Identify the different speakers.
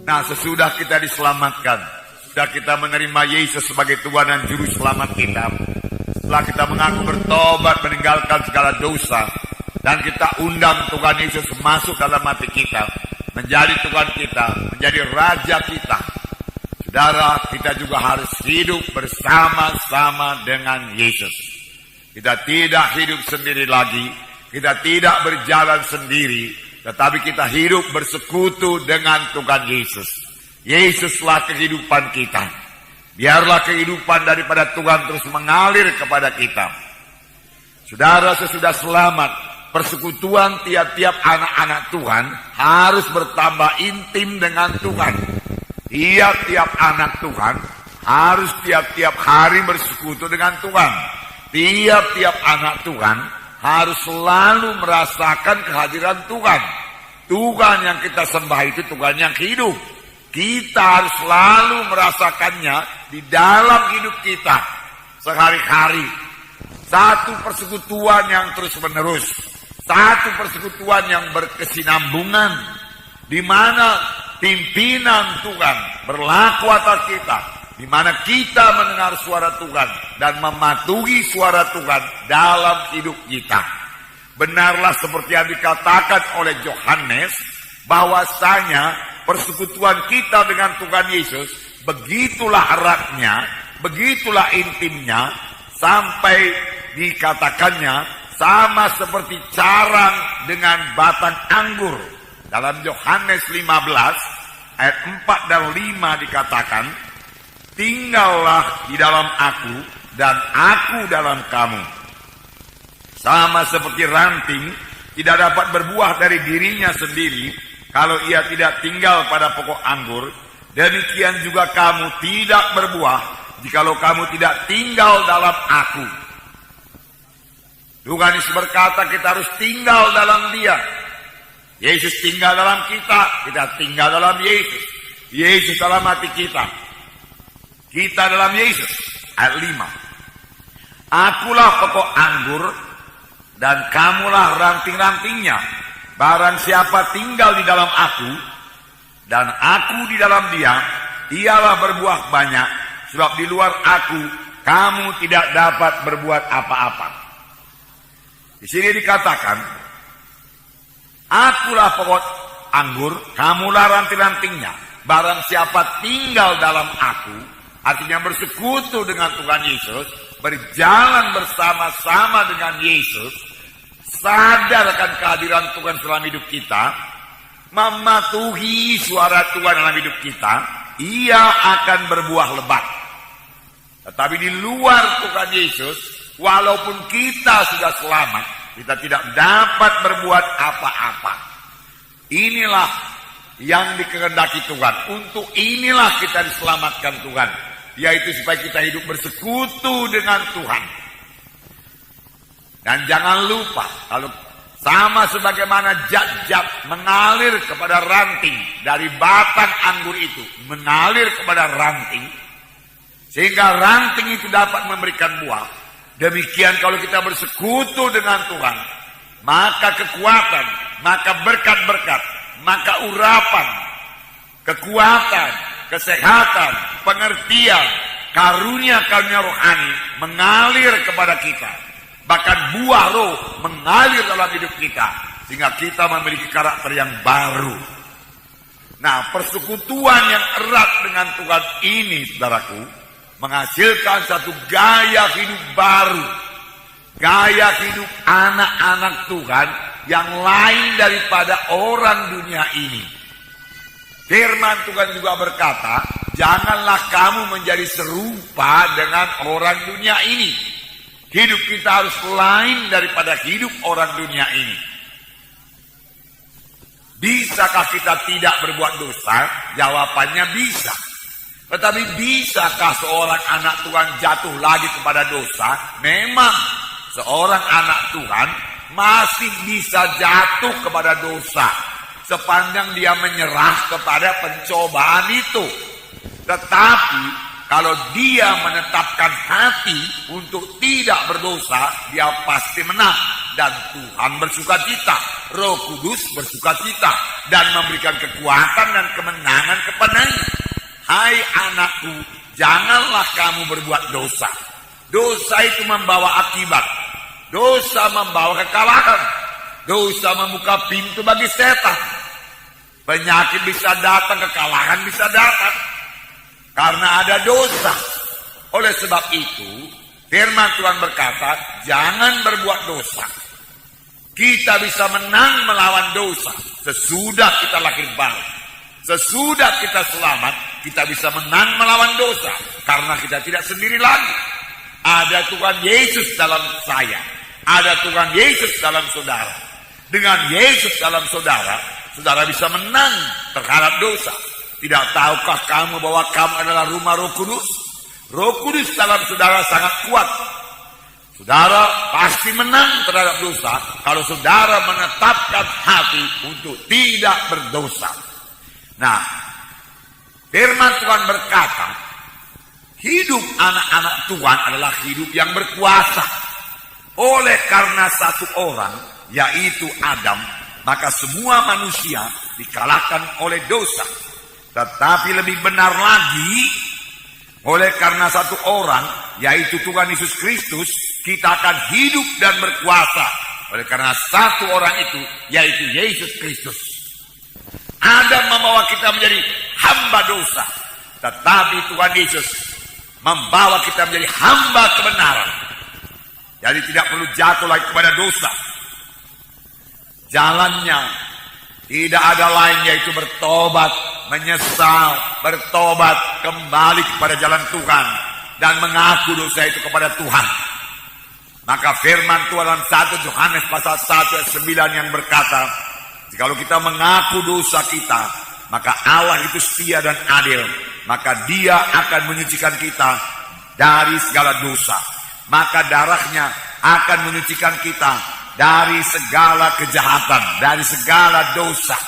Speaker 1: Nah, sesudah kita diselamatkan, sudah kita menerima Yesus sebagai Tuhan dan Juru Selamat kita, setelah kita mengaku bertobat meninggalkan segala dosa, dan kita undang Tuhan Yesus masuk dalam hati kita, menjadi Tuhan kita, menjadi Raja kita. Saudara, kita juga harus hidup bersama-sama dengan Yesus. Kita tidak hidup sendiri lagi, kita tidak berjalan sendiri, tetapi kita hidup bersekutu dengan Tuhan Yesus. Yesuslah kehidupan kita. Biarlah kehidupan daripada Tuhan terus mengalir kepada kita. Saudara, sesudah selamat, persekutuan tiap-tiap anak-anak Tuhan harus bertambah intim dengan Tuhan. Tiap-tiap anak Tuhan harus tiap-tiap hari bersekutu dengan Tuhan. Tiap-tiap anak Tuhan harus selalu merasakan kehadiran Tuhan. Tuhan yang kita sembah itu Tuhan yang hidup. Kita harus selalu merasakannya di dalam hidup kita sehari-hari. Satu persekutuan yang terus-menerus, satu persekutuan yang berkesinambungan, di mana pimpinan Tuhan berlaku atas kita, di mana kita mendengar suara Tuhan dan mematuhi suara Tuhan dalam hidup kita. Benarlah seperti yang dikatakan oleh Yohanes, bahwasanya persekutuan kita dengan Tuhan Yesus begitulah eratnya, begitulah intimnya, sampai dikatakannya sama seperti carang dengan batang anggur. Dalam Yohanes 15 ayat 4 dan 5 dikatakan, tinggallah di dalam aku dan aku dalam kamu. Sama seperti ranting tidak dapat berbuah dari dirinya sendiri kalau ia tidak tinggal pada pokok anggur, demikian juga kamu tidak berbuah jikalau kamu tidak tinggal dalam aku. Tuhan Yesus berkata kita harus tinggal dalam Dia. Yesus tinggal dalam kita tinggal dalam Yesus. Yesus dalam hati kita dalam Yesus. Ayat 5. Akulah pokok anggur dan kamulah ranting-rantingnya. Barang siapa tinggal di dalam aku dan aku di dalam dia, ialah berbuah banyak, sebab di luar aku kamu tidak dapat berbuat apa-apa. Di sini dikatakan, akulah pokok anggur, kamulah ranting-rantingnya. Barang siapa tinggal dalam aku, artinya bersekutu dengan Tuhan Yesus, berjalan bersama-sama dengan Yesus, sadar akan kehadiran Tuhan dalam hidup kita, mematuhi suara Tuhan dalam hidup kita, ia akan berbuah lebat. Tetapi di luar Tuhan Yesus, walaupun kita sudah selamat, kita tidak dapat berbuat apa-apa. Inilah yang dikehendaki Tuhan. Untuk inilah kita diselamatkan Tuhan, yaitu supaya kita hidup bersekutu dengan Tuhan. Dan jangan lupa, kalau sama sebagaimana zat-zat mengalir kepada ranting dari batang anggur itu, mengalir kepada ranting, sehingga ranting itu dapat memberikan buah. Demikian kalau kita bersekutu dengan Tuhan, maka kekuatan, maka berkat-berkat, maka urapan, kekuatan, kesehatan, pengertian, karunia-karunia rohani mengalir kepada kita. Bahkan buah roh mengalir dalam hidup kita, sehingga kita memiliki karakter yang baru. Nah, persekutuan yang erat dengan Tuhan ini, saudaraku, menghasilkan satu gaya hidup baru. Gaya hidup anak-anak Tuhan yang lain daripada orang dunia ini. Firman Tuhan juga berkata, janganlah kamu menjadi serupa dengan orang dunia ini. Hidup kita harus lain daripada hidup orang dunia ini. Bisakah kita tidak berbuat dosa? Jawabannya bisa. Tetapi bisakah seorang anak Tuhan jatuh lagi kepada dosa? Memang seorang anak Tuhan masih bisa jatuh kepada dosa sepanjang dia menyerah kepada pencobaan itu. Tetapi kalau dia menetapkan hati untuk tidak berdosa, dia pasti menang. Dan Tuhan bersuka cita, Roh Kudus bersuka cita. dan memberikan kekuatan dan kemenangan kepadanya. Hai anakku, janganlah kamu berbuat dosa. Dosa itu membawa akibat. Dosa membawa kekalahan. Dosa membuka pintu bagi setan. Penyakit bisa datang, kekalahan bisa datang. Karena ada dosa. Oleh sebab itu, firman Tuhan berkata, jangan berbuat dosa. Kita bisa menang melawan dosa sesudah kita lahir baru. Sesudah kita selamat, kita bisa menang melawan dosa. Karena kita tidak sendiri lagi. Ada Tuhan Yesus dalam saya. Ada Tuhan Yesus dalam saudara. Dengan Yesus dalam saudara, saudara bisa menang terhadap dosa. Tidak tahukah kamu bahwa kamu adalah rumah Roh Kudus? Roh Kudus dalam saudara sangat kuat. Saudara pasti menang terhadap dosa kalau saudara menetapkan hati untuk tidak berdosa. Nah, firman Tuhan berkata, hidup anak-anak Tuhan adalah hidup yang berkuasa. Oleh karena satu orang, yaitu Adam, maka semua manusia dikalahkan oleh dosa. Tetapi lebih benar lagi, oleh karena satu orang, yaitu Tuhan Yesus Kristus, kita akan hidup dan berkuasa. Oleh karena satu orang itu, yaitu Yesus Kristus. Adam membawa kita menjadi hamba dosa. Tetapi Tuhan Yesus membawa kita menjadi hamba kebenaran. Jadi tidak perlu jatuh lagi kepada dosa. Jalannya tidak ada lain yaitu bertobat, menyesal, bertobat, kembali kepada jalan Tuhan dan mengaku dosa itu kepada Tuhan. Maka firman Tuhan dalam 1 Yohanes pasal 1 ayat 9 yang berkata, jikalau kita mengaku dosa kita, maka Allah itu setia dan adil, maka Dia akan menyucikan kita dari segala dosa. Maka darahnya akan menyucikan kita dari segala kejahatan, dari segala dosa.